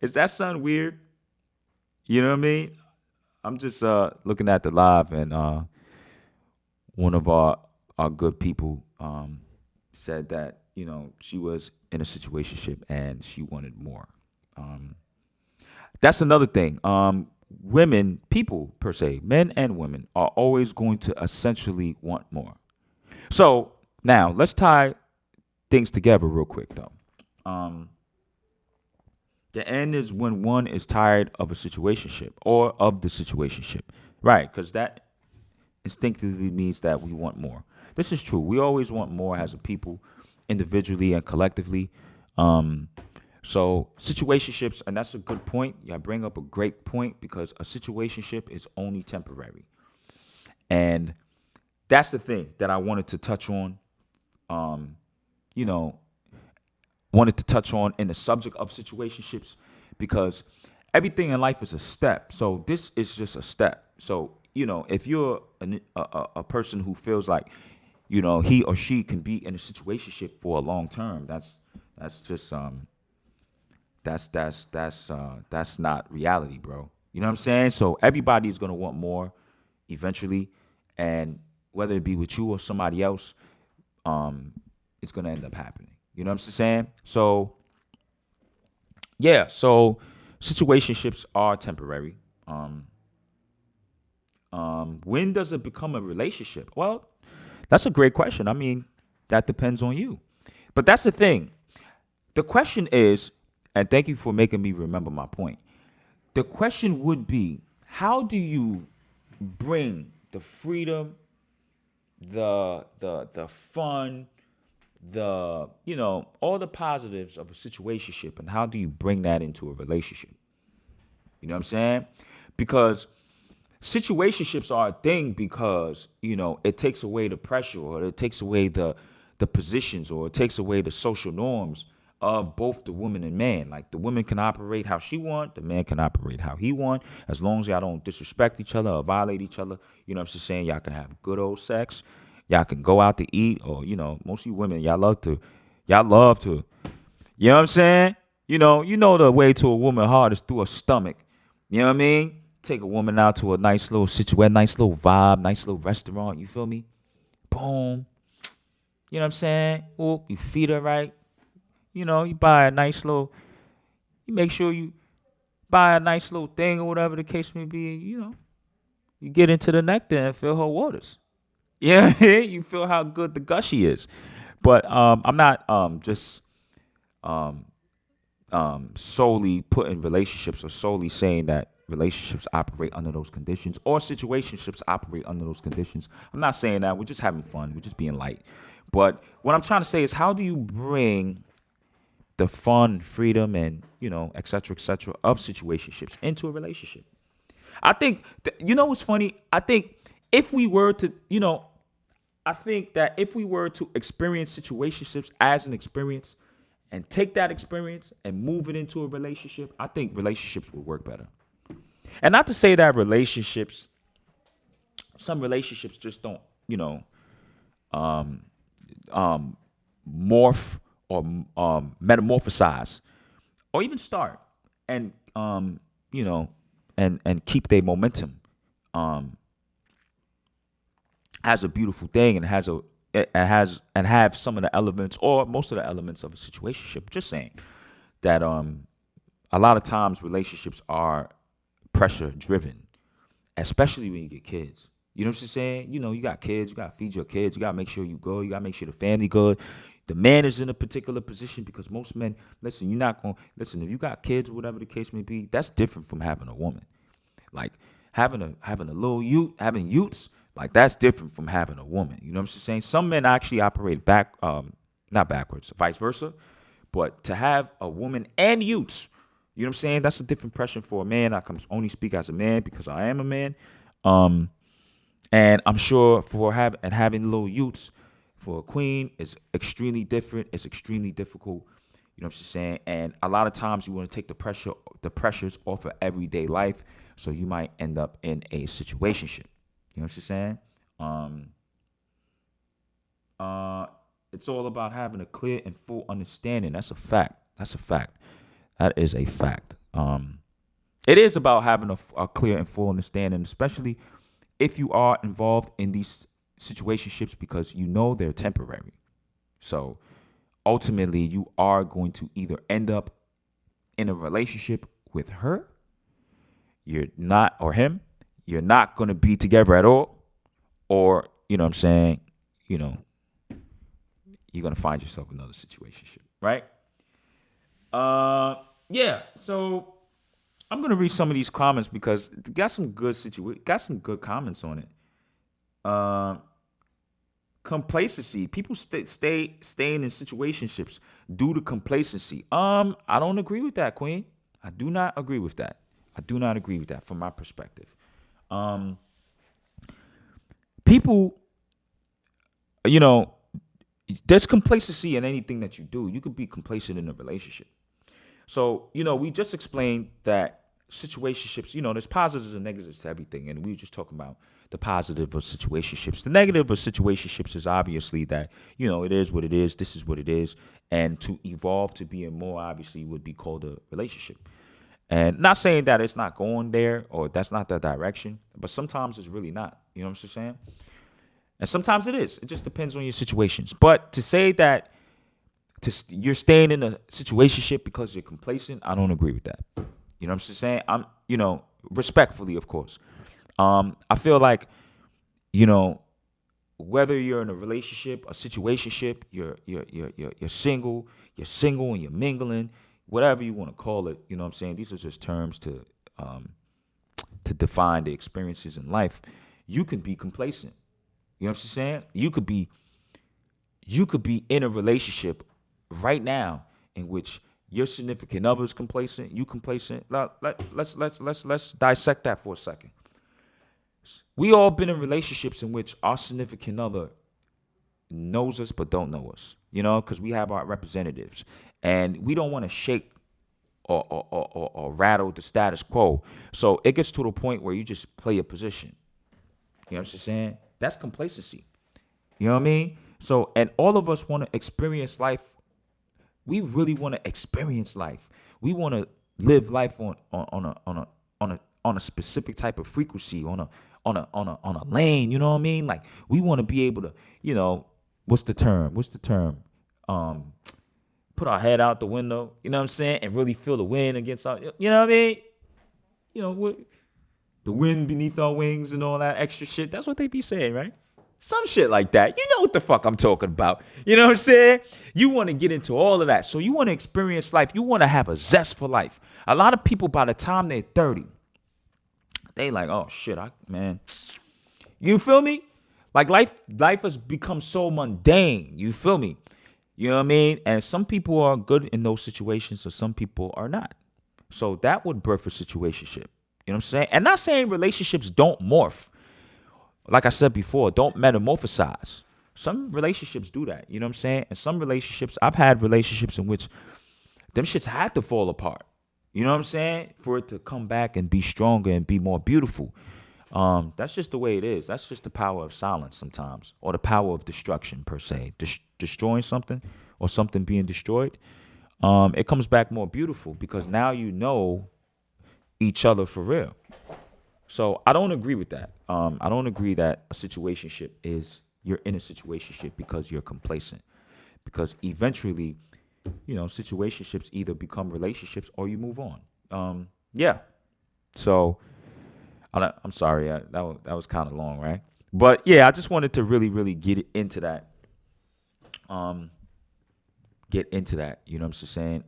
is that something weird? You know what I mean? I'm just looking at the live, and one of our good people said that she was in a situationship and she wanted more. That's another thing. Women, people per se, men and women, are always going to essentially want more. So now let's tie things together real quick, though. The end is when one is tired of a situationship or of the situationship, right? Because that instinctively means that we want more. This is true. We always want more as a people, individually and collectively. So situationships, and that's a good point. I bring up a great point because a situationship is only temporary. And that's the thing that I wanted to touch on. Wanted to touch on in the subject of situationships because everything in life is a step. So this is just a step. So if you're a person who feels like he or she can be in a situationship for a long term, that's just that's not reality, bro. You know what I'm saying? So everybody's gonna want more eventually, and whether it be with you or somebody else, it's gonna end up happening. You know what I'm saying? So yeah, so situationships are temporary. When does it become a relationship? Well, that's a great question. I mean, that depends on you. But that's the thing. The question is, and thank you for making me remember my point. The question would be, how do you bring the freedom, the fun, the all the positives of a situationship, and how do you bring that into a relationship? You know what I'm saying? Because situationships are a thing because it takes away the pressure, or it takes away the positions, or it takes away the social norms of both the woman and man. Like, the woman can operate how she want, the man can operate how he want, as long as y'all don't disrespect each other or violate each other. You know what I'm saying? Y'all can have good old sex. Y'all can go out to eat, or most of you women, y'all love to. You know what I'm saying? The way to a woman's heart is through her stomach. You know what I mean? Take a woman out to a nice little nice little vibe, nice little restaurant. You feel me? Boom. You know what I'm saying? Oop, you feed her right. You buy a nice little. You make sure you buy a nice little thing or whatever the case may be. You get into the nectar and feel her waters. Yeah, you feel how good the gushy is. But I'm not just um, solely putting relationships, or solely saying that relationships operate under those conditions, or situationships operate under those conditions. I'm not saying that. We're just having fun. We're just being light. But what I'm trying to say is, how do you bring the fun, freedom, and et cetera, of situationships into a relationship? I think what's funny. I think if we were to, I think that if we were to experience situationships as an experience, and take that experience and move it into a relationship, I think relationships would work better. And not to say that some relationships just don't, morph, or metamorphosize, or even start, and and keep their momentum, as a beautiful thing, and have some of the elements, or most of the elements, of a situationship. Just saying that a lot of times relationships are pressure driven, especially when you get kids. You know what I'm saying? You got kids, you gotta feed your kids, you gotta make sure you good, you gotta make sure the family good. The man is in a particular position, because most men, listen, you're not gonna listen, if you got kids, or whatever the case may be, that's different from having a woman. Like, having a little youth, having youths, like, that's different from having a woman. You know what I'm saying? Some men actually operate not backwards, vice versa. But to have a woman and youths, you know what I'm saying? That's a different pressure for a man. I can only speak as a man because I am a man. And I'm sure having little youths for a queen is extremely different. It's extremely difficult. You know what I'm saying? And a lot of times you want to take the pressures off of everyday life. So you might end up in a situationship. You know what I'm saying? It's all about having a clear and full understanding. That's a fact. That is a fact. It is about having a clear and full understanding, especially if you are involved in these situationships, because they're temporary. So ultimately, you are going to either end up in a relationship with her, or him. You're not going to be together at all, or you know what I'm saying, you're going to find yourself another situationship, right? Yeah. So I'm going to read some of these comments, because got some good comments on it. Complacency. People staying in situationships due to complacency. I don't agree with that, Queen. I do not agree with that. From my perspective. People, there's complacency in anything that you do. You could be complacent in a relationship. So, we just explained that situationships, there's positives and negatives to everything. And we were just talking about the positive of situationships. The negative of situationships is obviously that, it is what it is. This is what it is. And to evolve to being more, obviously, would be called a relationship. And not saying that it's not going there or that's not the direction, but sometimes it's really not. You know what I'm saying? And sometimes it is. It just depends on your situations. But to say that you're staying in a situationship because you're complacent, I don't agree with that. You know what I'm saying? I'm, respectfully, of course. I feel like, whether you're in a relationship, a situationship, you're single, and you're mingling, whatever you want to call it. You know what I'm saying? These are just terms to define the experiences in life. You can be complacent. You know what I'm saying? You could be in a relationship right now in which your significant other is complacent, you complacent. Let's dissect that for a second. We all been in relationships in which our significant other knows us but don't know us, because we have our representatives, and we don't want to shake or rattle the status quo. So it gets to the point where you just play a position. You know what I'm saying? That's complacency. You know what I mean? So, and all of us want to experience life. We really want to experience life. We want to live life on a specific type of frequency, on a lane. You know what I mean? Like, we want to be able to, what's the term? Put our head out the window. You know what I'm saying? And really feel the wind against our. You know what I mean? The wind beneath our wings and all that extra shit. That's what they be saying, right? Some shit like that. You know what the fuck I'm talking about. You know what I'm saying? You want to get into all of that. So you want to experience life. You want to have a zest for life. A lot of people, by the time they're 30, they like, oh shit, man. You feel me? Like life has become so mundane. You feel me? You know what I mean? And some people are good in those situations, and some people are not. So that would birth a situationship. You know what I'm saying? And not saying relationships don't morph. Like I said before, don't metamorphosize. Some relationships do that. You know what I'm saying? And some relationships, I've had relationships in which them shits had to fall apart. You know what I'm saying? For it to come back and be stronger and be more beautiful. That's just the way it is. That's just the power of silence sometimes, or the power of destruction per se. Destroying something or something being destroyed, it comes back more beautiful because now you know each other for real. So I don't agree with that. I don't agree that a situationship is you're in a situationship because you're complacent. Because eventually, situationships either become relationships or you move on. Yeah. So I'm sorry. That was kind of long, right? But yeah, I just wanted to really, really get into that. Get into that. You know what I'm saying?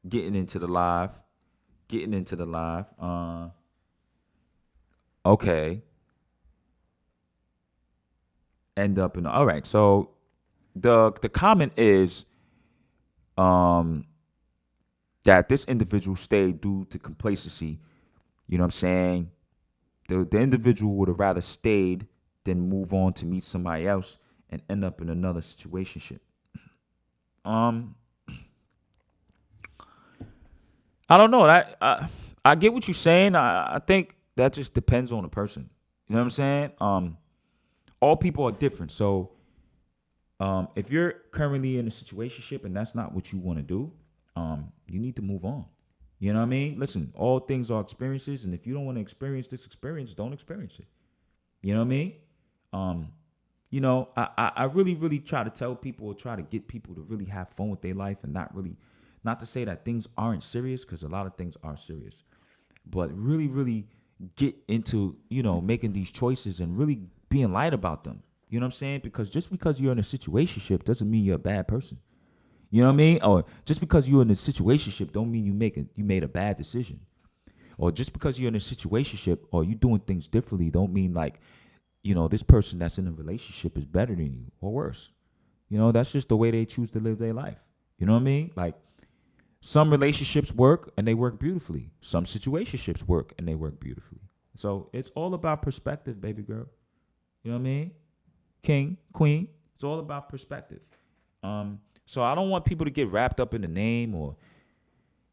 Getting into the live. Okay. End up in all right. So the comment is that this individual stayed due to complacency. You know what I'm saying? The individual would have rather stayed than move on to meet somebody else and end up in another situationship. I don't know. I get what you're saying. I think that just depends on the person. You know what I'm saying? All people are different. So if you're currently in a situationship and that's not what you want to do, you need to move on. You know what I mean? Listen, all things are experiences, and if you don't want to experience this experience, don't experience it. You know what I mean? I really, really try to tell people or try to get people to really have fun with their life and not to say that things aren't serious, because a lot of things are serious, but really, really get into, making these choices and really being light about them. You know what I'm saying? Because just because you're in a situationship doesn't mean you're a bad person. You know what I mean? Or just because you're in a situationship don't mean you made a bad decision. Or just because you're in a situationship or you doing things differently don't mean like, this person that's in a relationship is better than you or worse. That's just the way they choose to live their life. You know what I mean? Like, some relationships work and they work beautifully. Some situationships work and they work beautifully. So it's all about perspective, baby girl. You know what I mean? King, queen, it's all about perspective. So I don't want people to get wrapped up in the name or,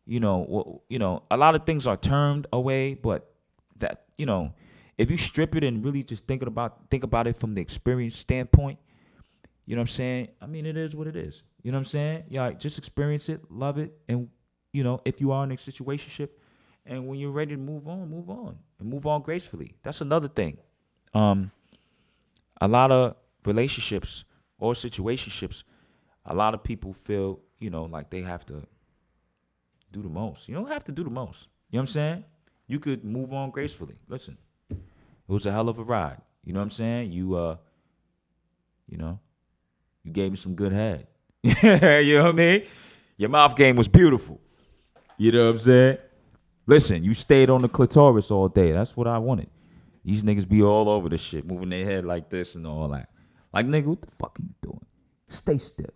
a lot of things are turned away, but that, if you strip it and really just think about it from the experience standpoint, you know what I'm saying? I mean, it is what it is. You know what I'm saying? Yeah, just experience it, love it, and if you are in a situationship, and when you're ready to move on, and move on gracefully. That's another thing. A lot of relationships or situationships, a lot of people feel, like they have to do the most. You don't have to do the most. You know what I'm saying? You could move on gracefully. Listen, it was a hell of a ride. You know what I'm saying? You gave me some good head. You know what I mean? Your mouth game was beautiful. You know what I'm saying? Listen, you stayed on the clitoris all day. That's what I wanted. These niggas be all over the shit, moving their head like this and all that. Like, nigga, what the fuck are you doing? Stay still.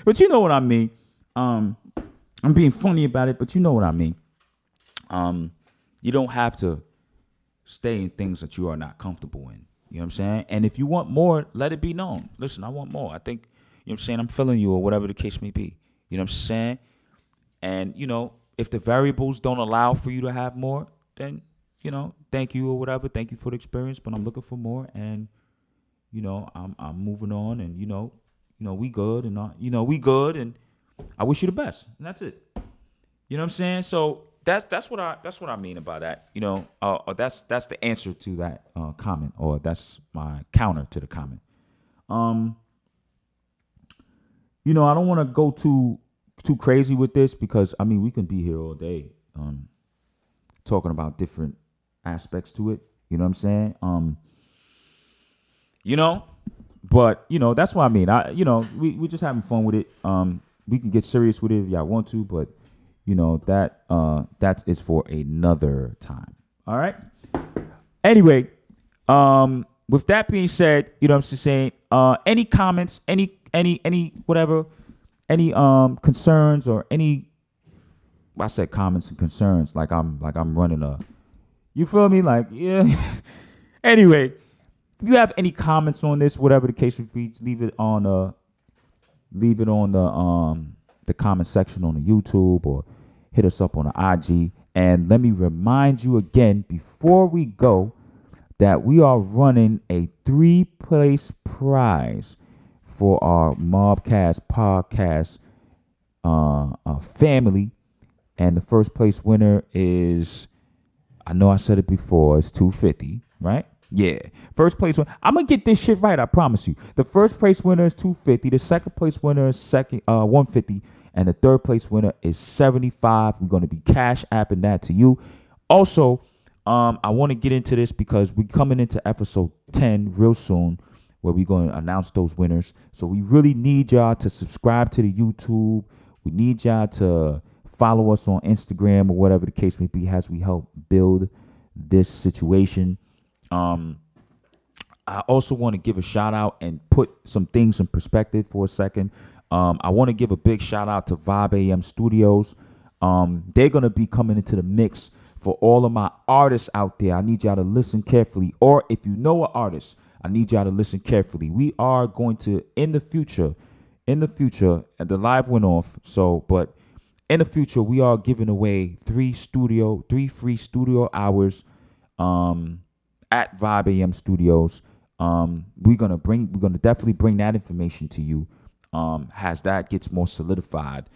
But you know what I mean. I'm being funny about it, but you know what I mean. You don't have to stay in things that you are not comfortable in. You know what I'm saying? And if you want more, let it be known. Listen, I want more. I think, you know what I'm saying, I'm feeling you or whatever the case may be. You know what I'm saying? And, if the variables don't allow for you to have more, then, thank you or whatever. Thank you for the experience, but I'm looking for more. And, I'm moving on and, we good and, we good. And I wish you the best. And that's it. You know what I'm saying? So that's what I mean about that. That's the answer to that comment, or that's my counter to the comment. I don't want to go too crazy with this because we can be here all day talking about different aspects to it. You know what I'm saying? But that's what I mean. We just having fun with it. We can get serious with it if y'all want to, but that is for another time. All right. Anyway, with that being said, what I'm just saying, any comments, any whatever, any concerns or any, I said comments and concerns like I'm running a, you feel me? Like, yeah. Anyway, if you have any comments on this, whatever the case would be, leave it on the comment section on the YouTube, or hit us up on the IG. And let me remind you again before we go that we are running a 3-place prize for our Mobcast podcast family. And the first place winner is, I know I said it before, it's $250, right? Yeah. First place winner. I'm going to get this shit right, I promise you. The first place winner is $250. The second place winner is $150. And the third place winner is $75. We're going to be cash apping that to you. Also, I want to get into this because we're coming into episode 10 real soon, where we're going to announce those winners. So we really need y'all to subscribe to the YouTube. We need y'all to follow us on Instagram or whatever the case may be as we help build this situation. I also want to give a shout out and put some things in perspective for a second. I want to give a big shout out to Vibe AM Studios. They're going to be coming into the mix for all of my artists out there. I need y'all to listen carefully. Or if you know an artist, I need y'all to listen carefully. We are going to, in the future, and the live went off. But in the future, we are giving away 3 free studio hours at Vibe AM Studios. We're gonna definitely bring that information to you as that gets more solidified.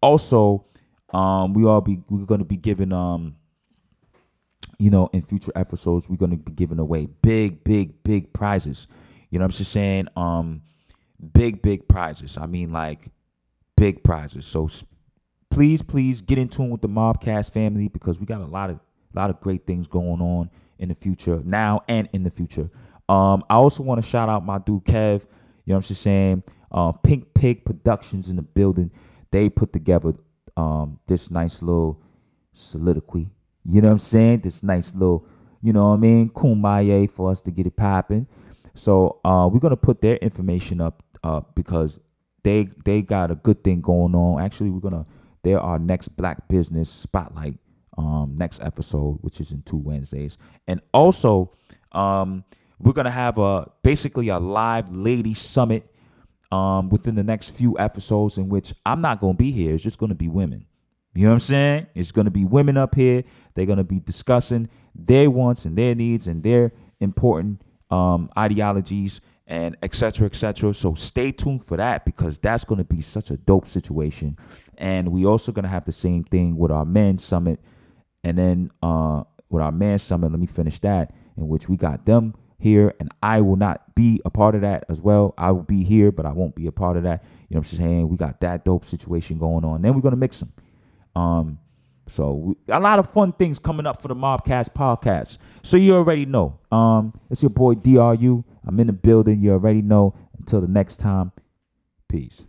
Also, we're gonna be giving in future episodes, we're gonna be giving away big prizes. You know what I'm just saying? Big prizes. I mean, like, big prizes. So please get in tune with the Mobcast family, because we got a lot of great things going on in the future, now and in the future. I also want to shout out my dude Kev. You know what I'm just saying? Pink Pig Productions in the building. They put together this nice little soliloquy. You know what I'm saying? This nice little, kumbaya for us to get it popping. So we're gonna put their information up because they got a good thing going on. Actually, they're our next Black Business Spotlight next episode, which is in 2 Wednesdays. And also, we're gonna have basically a live lady summit within the next few episodes in which I'm not going to be here. It's just going to be women. You know what I'm saying? It's going to be women up here. They're going to be discussing their wants and their needs and their important ideologies and et cetera, et cetera. So stay tuned for that, because that's going to be such a dope situation. And we also going to have the same thing with our men's summit. And then with our men's summit, let me finish that, in which we got them here, and I will not be a part of that as well. I will be here, but I won't be a part of that. You know what I'm saying? We got that dope situation going on. Then we're going to mix them. So a lot of fun things coming up for the Mobcast podcast. So you already know. It's your boy DRU. I'm in the building. You already know. Until the next time, peace.